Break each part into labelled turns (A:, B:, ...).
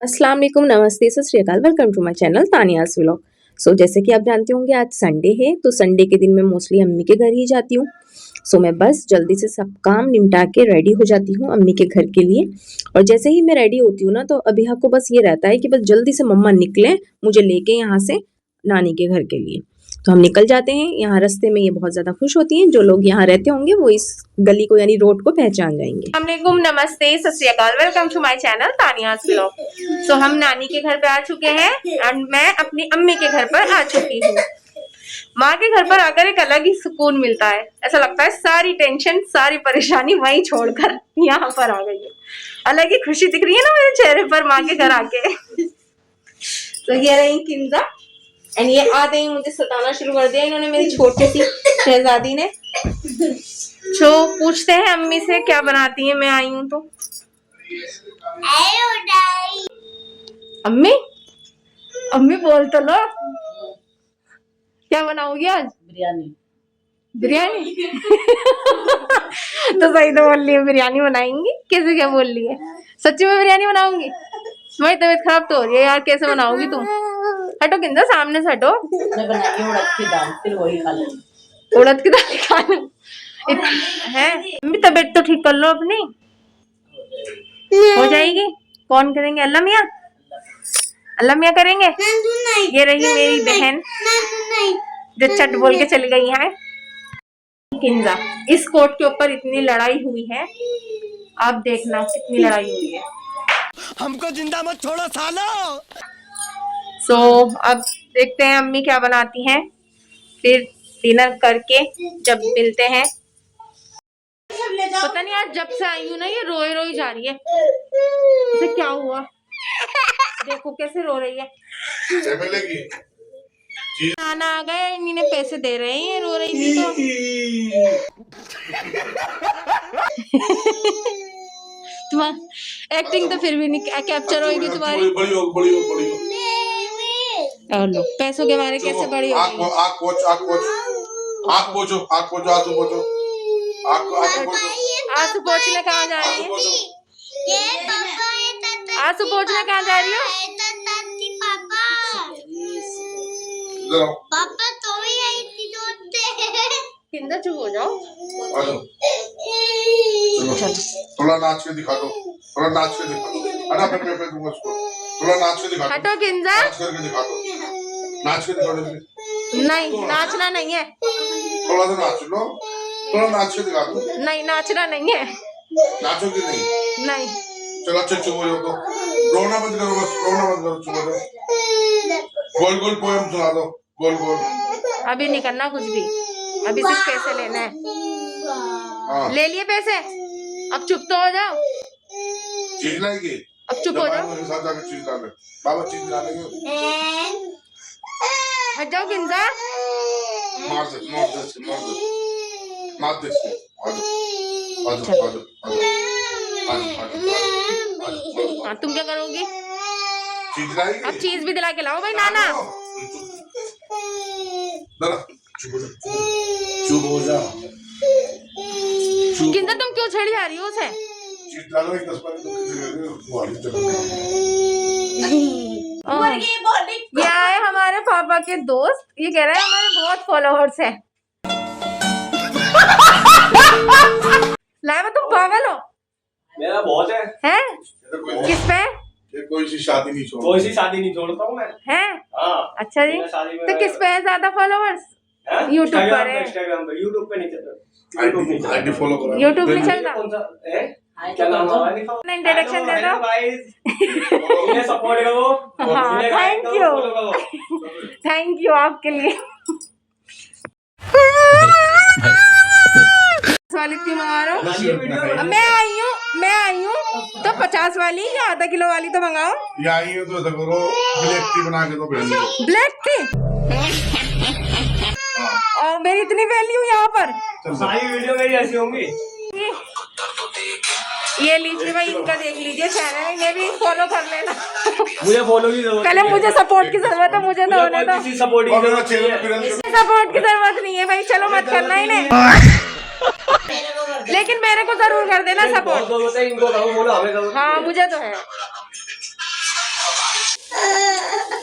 A: अस्सलाम वालेकुम, नमस्ते, सत श्री अकाल। Welcome to my channel Tania's vlog. जैसे कि आप जानते होंगे आज संडे है, तो संडे के दिन मैं मोस्टली अम्मी के घर ही जाती हूँ। मैं बस जल्दी से सब काम निपटा के रेडी हो जाती हूँ अम्मी के घर के लिए। और जैसे ही मैं रेडी होती हूँ ना, तो अभिया को बस ये रहता है कि बस जल्दी से मम्मा निकलें मुझे लेके यहाँ से नानी के घर के लिए। तो हम निकल जाते हैं। यहाँ रास्ते में ये बहुत ज़्यादा खुश होती हैं। जो लोग यहाँ रहते होंगे वो इस गली को यानी रोड को पहचान जाएंगे। अस्सलाम वालेकुम, नमस्ते, सत श्री अकाल। Welcome to my channel Tania's vlog. हम नानी के घर पे आ चुके हैं एंड मैं अपनी अम्मी के घर पर आ चुकी हूँ। माँ के घर पर आकर एक अलग ही सुकून मिलता है। ऐसा लगता है सारी टेंशन सारी परेशानी वहीं छोड़कर यहाँ पर आ गई है। अलग ही खुशी दिख रही है ना मेरे चेहरे पर माँ के घर आके। तो ये रही किंजा एंड ये आते ही मुझे सताना शुरू कर दिया इन्होंने, मेरी छोटी सी शहजादी ने। पूछते हैं अम्मी से क्या बनाती है, मैं आई हूँ तो। अम्मी अम्मी बोल तो लो, क्या बनाओगी आज?
B: बिरयानी।
A: बिरयानी? तो सही तो बोल रही है, बिरयानी बनाएंगी। कैसे क्या बोल रही है? सच्ची में बिरयानी बनाऊंगी? तुम्हारी तबीयत खराब तो हो रही है यार, कैसे बनाओगी तुम? हटो किंजा, सामने से हटो।
B: मैं बनाई उड़द की दाल, फिर वही खा लेंगे।
A: उड़द की दाल खा लो है? तबीयत तो ठीक कर लो अपनी, हो जाएगी। कौन करेंगे? अल्लाह मियाँ, अल्लाह मियाँ करेंगे। ये रही मेरी बहन जो चट बोल के चली गई है। किंजा, इस कोट के ऊपर इतनी लड़ाई हुई है, आप देखना कितनी लड़ाई हुई है।
C: हमको जिंदा मत छोड़ो सालो।
A: अब देखते हैं अम्मी क्या बनाती हैं, फिर डिनर करके जब मिलते हैं। पता नहीं आज जब से आई हूँ ना ये रोई रोई जा रही है। इसे क्या हुआ? देखो कैसे रो रही है। नाना आ गए, इन्हीं ने पैसे दे रहे हैं, ये रो रही थी तो। एक्टिंग तो फिर भी नहीं कैप्चर होगी तुम्हारी। बड़ी हो। लो पैसों के मारे कैसे बड़ी हो गई? आंसू पोंछने कहाँ जा रही है? आंसू पोंछने कहाँ जा रही हो?
D: पापा तो ही आई थी
A: किंदा, चुप हो जाओ।
E: थोड़ा नाच के दिखा दो, थोड़ा नाच के दिखा दो। पे दूंगा उसको। थोड़ा नाच के दिखा दो।
A: हटो किंजा,
E: नाच करके दिखा दो, नाच के दिखा दो।
A: नहीं नाचना नहीं है।
E: थोड़ा सा नाच लो, थोड़ा नाच के दिखा दो।
A: नहीं नाचना नहीं है।
E: नाचोगी नहीं?
A: नहीं।
E: चलो अच्छा चुप हो जाओ, तो रोना बंद करो, बस रोना बंद करो, चुप हो जाओ। गोल गोल पोएम सुना दो, गोल गोल।
A: अभी नहीं करना कुछ भी, अभी सिर्फ पैसे लेने हैं। ले लिए पैसे, अब चुप तो हो जाओ।
E: चीज लाएगी?
A: अब चुप हो जाओ।
E: मेरे साथ जाकर चीज ला ले। बाबा चीज ला लेंगे।
A: हट जाओ किंजा।
E: मार दे, मार दे, मार दे, मार दे।
A: हाँ तुम क्या करोगी?
E: चीज लाएगी?
A: अब चीज भी दिला के लाओ भाई नाना।
E: चुप हो जा।
A: किंजा तुम क्यों छेड़ी जा रही हो उसे?
E: चीज डालो, 10
A: ये आए हमारे पापा के दोस्त, ये कह रहे हैं हमारे बहुत फॉलोअर्स हैं। लाइव तुम पागल हो?
C: मेरा बहुत है।
A: हैं? किस पे?
E: कोई सी शादी नहीं छोड़ता।
C: कोई सी शादी नहीं छोड़ता हूँ मैं।
A: हैं?
C: हाँ।
A: अच्छा जी, तो किस पे है ज्यादा फॉलोअर्स? यूट्यूब पर है।
C: इंस्टाग्राम पे, यूट्यूब पे नहीं चलता। यूट्यूब नहीं चलता।
E: आईडी फॉलो करो।
A: यूट्यूब नहीं चलता।
C: कौन सा है? क्या नाम है?
A: इंट्रोडक्शन दे दो।
C: इन्हें सपोर्ट करो।
A: हाँ थैंक यू आपके लिए। वाली क्यों मंगा रहा हूँ? मैं आई हूँ तो 50 वाली या आधा किलो वाली तो मंगाओ।
E: ये आई है तो ऐसा करो, ब्लैक टी बना के दो बहन को।
A: Black T? और मेरी इतनी वैल्यू यहाँ पर।
C: सारी वीडियो मेरी ऐसी होंगी।
A: ये लीजिए भाई, इनका देख लीजिए चैनल, इन्हें भी फॉलो कर लेना।
C: मुझे फॉलो की जरूरत
A: पहले मुझे सपोर्ट की जरूरत है, मुझे तो होने दो।
C: सपोर्ट की जरूरत
A: सपोर्ट की जरूरत नहीं है भाई, चलो मत करना इन्हें, लेकिन मेरे को जरूर कर देना सपोर्ट।
C: इनको बोलो, हमें
A: हाँ मुझे तो है।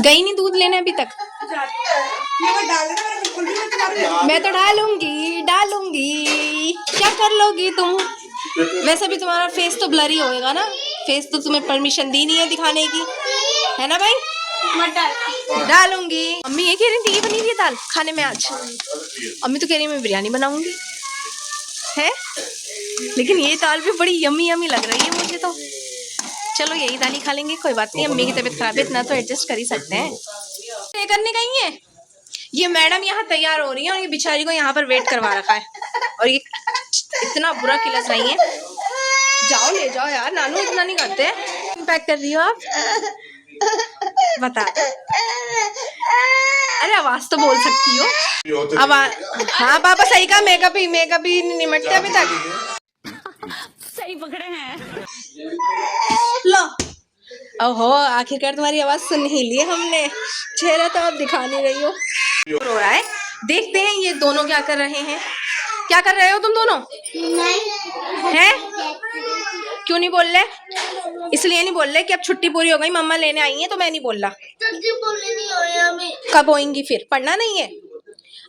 A: गई नहीं दूध लेने अभी तक? मैं तो डालूंगी, क्या कर लोगी तुम? वैसे भी तुम्हारा फेस तो ब्लरी होएगा ना, फेस तो तुम्हें परमिशन दी नहीं है दिखाने की, है ना भाई?
D: मत डालना।
A: डालूंगी। अम्मी ये कह रही थी ये बनी हुई है दाल खाने में आज। अम्मी तो कह रही है मैं बिरयानी बनाऊंगी, है? लेकिन ये दाल भी बड़ी यमी यमी लग रही है मुझे तो। चलो यही दाल ही खा लेंगे, कोई बात नहीं। अम्मी की तबीयत खराब है, इतना तो एडजस्ट कर ही सकते हैं। ये करने गई है ये मैडम, यहाँ तैयार हो रही है और ये बेचारी को यहाँ पर वेट करवा रखा है, और ये इतना बुरा किलस रही है। जाओ ले जाओ यार, नानू इतना नहीं करते। पैक कर रही हो आप? बता। अरे आवाज तो बोल सकती हो। हाँ पापा सही कहा, मेकअप ही निमटते अभी तक।
D: सही पकड़े हैं।
A: लो ओहो, आखिरकार तुम्हारी आवाज सुन ही ली हमने, चेहरा तो आप दिखा नहीं रही हो। रो रहा है, देखते हैं ये दोनों क्या कर रहे हैं। क्या कर रहे हो तुम दोनों? हैं? क्यों नहीं बोल रहे? इसलिए नहीं बोल रहे कि अब छुट्टी पूरी हो गई, मम्मा लेने आई है तो मैं नहीं बोल रहा। कब होएंगी फिर? पढ़ना नहीं है?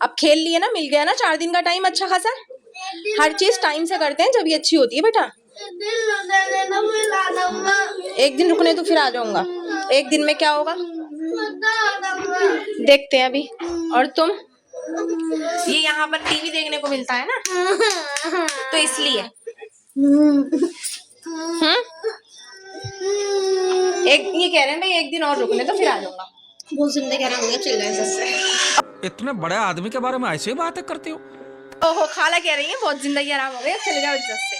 A: अब खेल लिए ना, मिल गया ना 4 दिन का टाइम अच्छा खासा। हर चीज टाइम से करते हैं जब ये अच्छी होती है बेटा। एक दिन रुकने तो फिर आ जाऊंगा। एक दिन में क्या होगा देखते हैं अभी। और तुम? ये यहाँ पर टीवी देखने को मिलता है ना, तो इसलिए एक ये कह रहे हैं भाई एक दिन और रुकने तो फिर आ जाऊंगा। बहुत जिंदगी आराम हो गया, चल गए सस्ते।
F: इतने बड़े आदमी के बारे में ऐसे ही बातें करते हो?
A: ओहो, खाला कह रही है बहुत जिंदगी आराम हो गई, चले जाओ इज्जत से।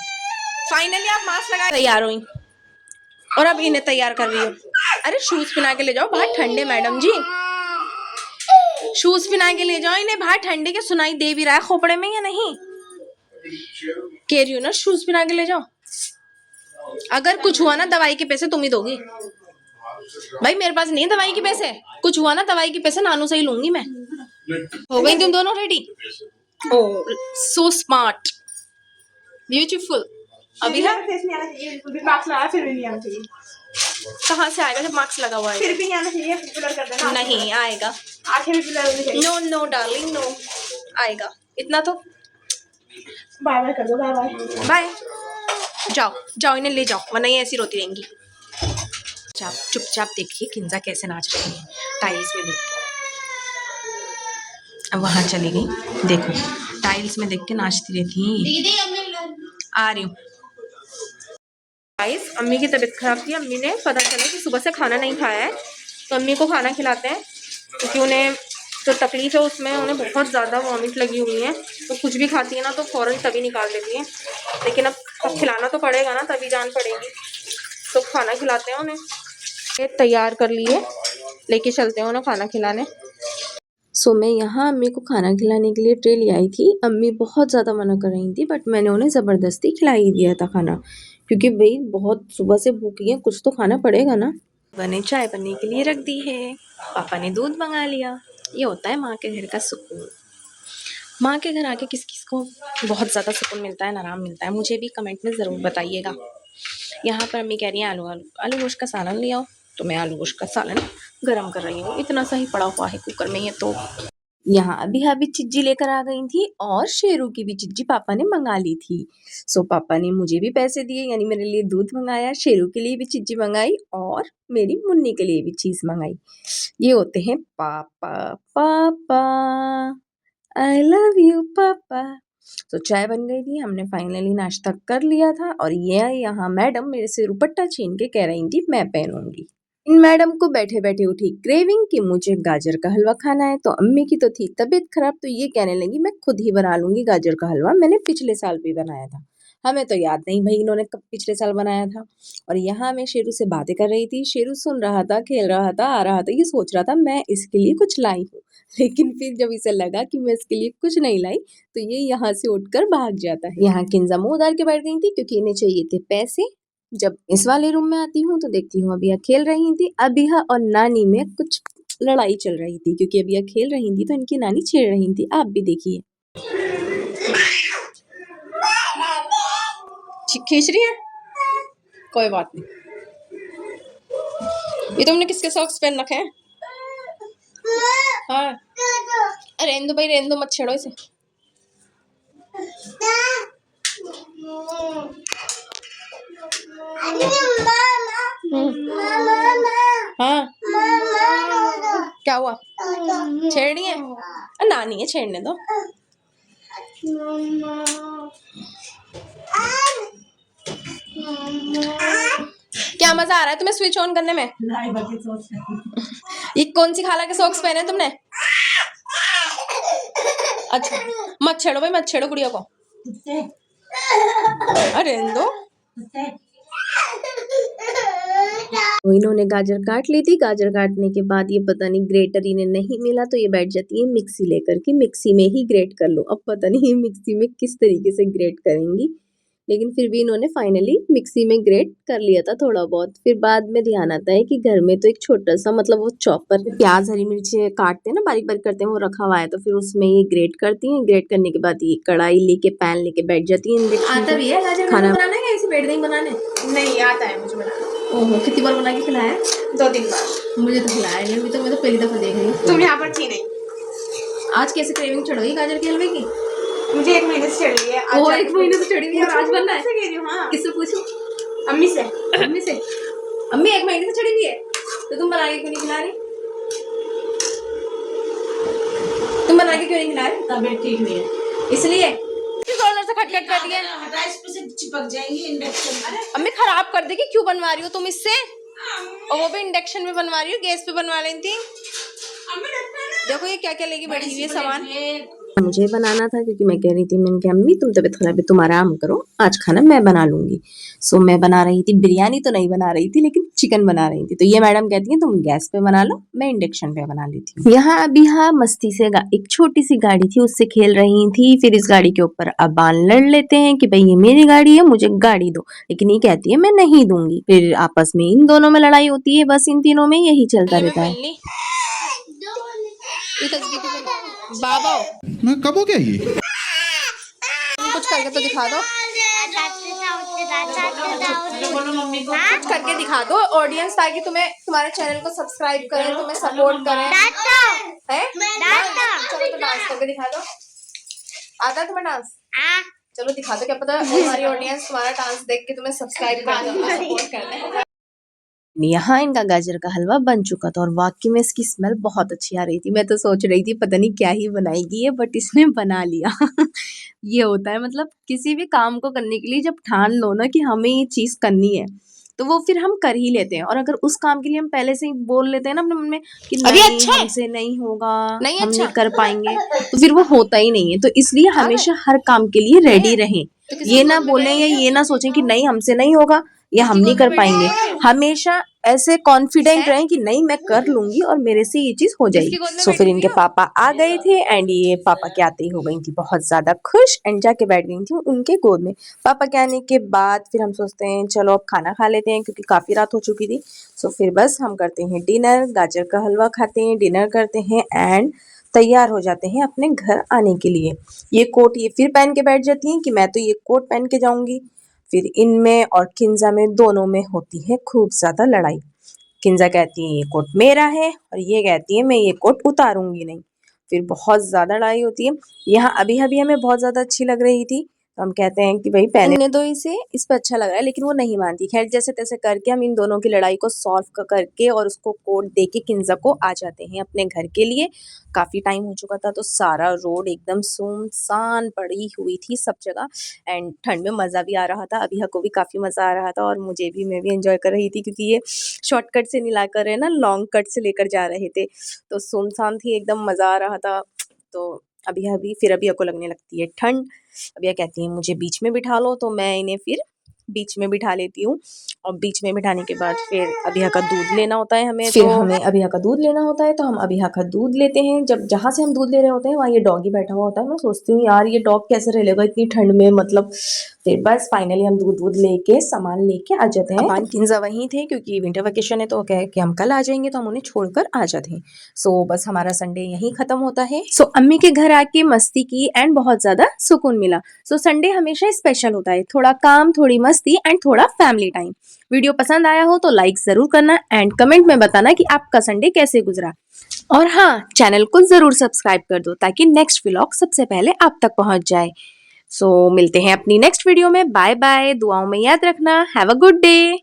A: फाइनली आप मास्क लगा तैयार हुई और अब इन्हें तैयार कर रही हो। अरे शूज पहना के ले जाओ, बाहर ठंडे मैडम जी। शूज पहना के ले जाओ इन्हें, बाहर ठंडे के सुनाई दे भी रहा है खोपड़े में या नहीं? कह रही हूँ ना शूज पहना के ले जाओ। अगर कुछ हुआ ना दवाई के पैसे तुम ही दोगी भाई, मेरे पास नहीं है दवाई के पैसे। कुछ हुआ ना दवाई के पैसे नानू से ही लूंगी मैं। हो गई तुम दोनों रेडी? ओह सो स्मार्ट, ब्यूटीफुल। अभी है
D: फेस नहीं आना चाहिए बिल्कुल भी, मास्क लगा फिर भी नहीं आना चाहिए।
A: कहाँ से आएगा जब मास्क लगा हुआ है?
D: फिर भी नहीं आना चाहिए, ब्लर कर देना।
A: नहीं आएगा।
D: आंखें भी ब्लर होनी चाहिए।
A: नो नो डार्लिंग नो, आएगा इतना तो।
D: बाय बाय कर दो, बाय बाय।
A: बाय। जाओ जाओ इन्हें ले जाओ, वरना ये ऐसी रोती रहेंगी। चुपचाप देखिए किंजा कैसे नाच रही है टाइल्स में देख के। अब वहां चली गई, देखो टाइल्स में देख के नाचती रहती है। आ रही हूँ। गाइस अम्मी की तबीयत खराब थी, अम्मी ने पता चला कि सुबह से खाना नहीं खाया है, तो अम्मी को खाना खिलाते हैं क्योंकि उन्हें तो तकलीफ है उसमें, उन्हें बहुत ज़्यादा वॉमिट लगी हुई है। तो कुछ भी खाती है ना तो फ़ौरन तभी निकाल देती है, लेकिन अब खिलाना तो पड़ेगा ना, तभी जान पड़ेगी। तो खाना खिलाते हैं उन्हें। ये तैयार कर लिए, लेके चलते हैं उन्हें खाना खिलाने। सो मैं यहाँ अम्मी को खाना खिलाने के लिए ट्रे ले आई थी। अम्मी बहुत ज़्यादा मना कर रही थी, बट मैंने उन्हें ज़बरदस्ती खिला ही दिया था खाना, क्योंकि भाई बहुत सुबह से भूखी है, कुछ तो खाना पड़ेगा ना। मैंने चाय बनने के लिए रख दी है, पापा ने दूध मंगा लिया। ये होता है माँ के घर का सुकून। माँ के घर आके किस किस को बहुत ज़्यादा सुकून मिलता है, आराम मिलता है, मुझे भी कमेंट में ज़रूर बताइएगा। यहाँ पर अम्मी कह रही है आलू गोश्त का सालन ले आओ, तो मैं आलू गोश्त का सालन गरम कर रही हूँ। इतना सा ही पड़ा हुआ है कुकर में ये तो। यहाँ अभी चिज्जी लेकर आ गई थी और शेरू की भी चिज्जी पापा ने मंगा ली थी। सो पापा ने मुझे भी पैसे दिए, यानी मेरे लिए दूध मंगाया, शेरू के लिए भी चिज्जी मंगाई और मेरी मुन्नी के लिए भी चीज़ मंगाई। ये होते हैं पापा। पापा आई लव यू पापा। तो चाय बन गई थी, हमने फाइनली नाश्ता कर लिया था और ये यहाँ मैडम मेरे से दुपट्टा छीन के कह रही थी मैं पहनूंगी। इन मैडम को बैठे बैठे उठी क्रेविंग कि मुझे गाजर का हलवा खाना है। तो अम्मी की तो थी तबीयत खराब, तो ये कहने लगी मैं खुद ही बना लूंगी गाजर का हलवा, मैंने पिछले साल भी बनाया था। हमें तो याद नहीं भाई इन्होंने कब पिछले साल बनाया था। और यहाँ मैं शेरू से बातें कर रही थी, शेरू सुन रहा था, खेल रहा था, आ रहा था, ये सोच रहा था मैं इसके लिए कुछ लाई हूँ। लेकिन फिर जब इसे लगा कि मैं इसके लिए कुछ नहीं लाई, तो ये यहाँ से उठकर भाग जाता है। यहाँ किंजा मुंह उधार के बैठ गई थी क्योंकि इन्हें चाहिए थे पैसे। जब इस वाले रूम में आती हूँ तो देखती हूँ अबिया खेल रही थी। अबिया और नानी में कुछ लड़ाई चल रही थी, क्योंकि अबिया खेल रही थी तो इनकी नानी छेड़ रही थी। आप भी देखिए। खींच रही है, कोई बात नहीं। ये तुमने किसके सॉक्स पहन रखे हैं? हाँ रेंदो भाई रेंदो, मत छेड़ो इसे। हाँ क्या हुआ, छेड़नी है? नानी है, छेड़ने दो। क्या मजा आ रहा है तुम्हें स्विच ऑन करने में? ये कौन सी खाला के सॉक्स पहने तुमने? अच्छा मत छेड़ो भाई, मत छेड़ो गुड़िया को। अरे दो। तो इन्होंने गाजर काट ली थी। गाजर काटने के बाद ये पता नहीं ग्रेटर इन्हें नहीं मिला, तो ये बैठ जाती है मिक्सी लेकर के, मिक्सी में ही ग्रेट कर लो। अब पता नहीं ये मिक्सी में किस तरीके से ग्रेट करेंगी, लेकिन फिर भी इन्होंने फाइनली मिक्सी में ग्रेट कर लिया था थोड़ा बहुत। फिर बाद में ध्यान आता है कि घर में तो एक छोटा सा मतलब वो चॉपर, प्याज हरी मिर्च काटते हैं ना, बारीक बारीक करते हैं, वो रखा हुआ है, तो फिर उसमें ये ग्रेट करती हैं। ग्रेट करने के बाद ये कढ़ाई लेके पैन लेके बैठ जाती है। आता भी है गाजर खाना बनाने या इसे बैठ गई बनाने?
D: नहीं आता है मुझे बनाना।
A: ओहो कितनी बार बना के खिलाया?
D: 2-3 बार।
A: मुझे तो खिलाया नहीं, अभी तो मैं तो पहली दफा देख रही हूँ।
D: तुम यहाँ पर थी नहीं।
A: आज कैसे क्रेविंग चढ़ोगी गाजर के हलवे की?
D: मुझे 1 महीने से चढ़ रही है।
A: वो 1 महीने से चढ़ी हुई है और आज बनना है?
D: कह रही हूँ। हाँ
A: किससे पूछूं?
D: अम्मी से।
A: अम्मी से? अम्मी 1 महीने से चढ़ी हुई है, तो तुम बना के क्यों नहीं खिला रही? तुम बना के क्यों नहीं खिला रही?
B: तबीयत ठीक नहीं है
A: इसलिए जोर से खटखट कर रही है।
B: राइस पे से चिपक जाएंगी इंडक्शन।
A: अम्मी खराब कर देगी, क्यों बनवा रही हो तुम इससे? और वो भी इंडक्शन में बनवा रही हो, गैस पे बनवा लेती। देखो ये क्या क्या लेके बैठी हुई है सामान। मुझे बनाना था क्योंकि मैं कह रही थी, मैंने कहा अम्मी तुम तबीयत खराब है, तुम आराम करो, आज खाना मैं बना लूंगी। सो मैं बना रही थी, बिरयानी तो नहीं बना रही थी लेकिन चिकन बना रही थी। तो ये मैडम कहती है तुम गैस पे बना लो, मैं इंडक्शन पे बना लेती हूँ। यहाँ अभी हाँ मस्ती से एक छोटी सी गाड़ी थी, उससे खेल रही थी। फिर इस गाड़ी के ऊपर अबान लड़ लेते हैं कि भाई ये मेरी गाड़ी है, मुझे गाड़ी दो, लेकिन ये कहती है मैं नहीं दूंगी। फिर आपस में इन दोनों में लड़ाई होती है, बस इन तीनों में यही चलता रहता है। बाबा
G: मैं कब हो गया ये?
A: कुछ करके तो दिखा दो, कुछ करके दिखा दो ऑडियंस, ताकि तुम्हें तुम्हारे चैनल को सब्सक्राइब करें, तुम्हें सपोर्ट करें। है? चलो तो डांस करके दिखा दो। आता है तुम्हें डांस? चलो दिखा दो, क्या पता हमारी ऑडियंस तुम्हारा डांस देख के तुम्हें सब्सक्राइब कर दे, सपोर्ट कर दे। यहाँ इनका गाजर का हलवा बन चुका था और वाकई में इसकी स्मेल बहुत अच्छी आ रही थी। मैं तो सोच रही थी पता नहीं क्या ही बनाएगी ये, बट इसने बना लिया। ये होता है, मतलब किसी भी काम को करने के लिए जब ठान लो ना कि हमें ये चीज करनी है, तो वो फिर हम कर ही लेते हैं। और अगर उस काम के लिए हम पहले से ही बोल लेते हैं ना अपने मन में कि नहीं अच्छा हमसे नहीं होगा, नहीं हम नहीं कर पाएंगे, तो फिर वो होता ही नहीं है। तो इसलिए हमेशा हर काम के लिए रेडी रहें, ये ना बोलें या ये ना सोचें कि नहीं हमसे नहीं होगा या हम नहीं कर पाएंगे। हमेशा ऐसे कॉन्फिडेंट रहें कि नहीं मैं कर लूंगी और मेरे से ये चीज हो जाएगी। सो फिर इनके पापा आ गए थे एंड ये पापा के आते ही हो गई थी बहुत ज्यादा खुश एंड जाके बैठ गई थी उनके गोद में। पापा के आने के बाद फिर हम सोचते हैं चलो अब खाना खा लेते हैं क्योंकि काफी रात हो चुकी थी। सो फिर बस हम करते हैं डिनर, गाजर का हलवा खाते हैं, डिनर करते हैं एंड तैयार हो जाते हैं अपने घर आने के लिए। ये कोट ये फिर पहन के बैठ जाती हैं कि मैं तो ये कोट पहन के जाऊंगी। फिर इनमें और किंजा में दोनों में होती है खूब ज्यादा लड़ाई। किंजा कहती है ये कोट मेरा है और ये कहती है मैं ये कोट उतारूंगी नहीं। फिर बहुत ज्यादा लड़ाई होती है। यहाँ अभी अभी हमें बहुत ज्यादा अच्छी लग रही थी, तो हम कहते हैं कि भाई पहनने दो इसे, इस पे अच्छा लग रहा है, लेकिन वो नहीं मानती। खैर जैसे तैसे करके हम इन दोनों की लड़ाई को सॉल्व करके और उसको कोट दे के किंजा को आ जाते हैं अपने घर के लिए। काफी टाइम हो चुका था तो सारा रोड एकदम सुनसान पड़ी हुई थी सब जगह एंड ठंड में मजा भी आ रहा था। अभी को भी काफी मजा आ रहा था और मुझे भी, मैं भी एंजॉय कर रही थी क्योंकि ये शॉर्टकट से नहीं लाकर है ना, लॉन्ग कट से लेकर जा रहे थे, तो सुनसान थी एकदम, मजा आ रहा था। तो अभी को लगने लगती है ठंड। अभी कहती है मुझे बीच में बिठा लो, तो मैं इन्हें फिर बीच में बिठा लेती हूँ। और बीच में बिठाने के बाद फिर अभिया का दूध लेना होता है हमें, फिर हमें अभिया का दूध लेना होता है, तो हम अभिया का दूध लेते हैं। जब जहाँ से हम दूध ले रहे होते हैं वहाँ ये डॉगी बैठा हुआ होता है। मैं सोचती हूँ यार ये डॉग कैसे रह लेगा इतनी ठंड में, मतलब। फिर बस फाइनली हम दूध लेके सामान लेके आ जाते हैं। अपान किंजा वहीं थे क्योंकि विंटर वेकेशन है, तो कहे कि हम कल आ जाएंगे, तो हम उन्हें छोड़कर आ जाते हैं। सो बस हमारा संडे यहीं खत्म होता है। सो अम्मी के घर आके मस्ती की एंड बहुत ज्यादा सुकून मिला। सो संडे हमेशा स्पेशल होता है, थोड़ा काम, थोड़ी मस्ती एंड थोड़ा फैमिली टाइम। वीडियो पसंद आया हो तो लाइक जरूर करना एंड कमेंट में बताना कि आपका संडे कैसे गुजरा। और हाँ, चैनल को जरूर सब्सक्राइब कर दो ताकि नेक्स्ट व्लॉग सबसे पहले आप तक पहुंच जाए। सो मिलते हैं अपनी नेक्स्ट वीडियो में। बाय बाय, दुआओं में याद रखना। Have a good day.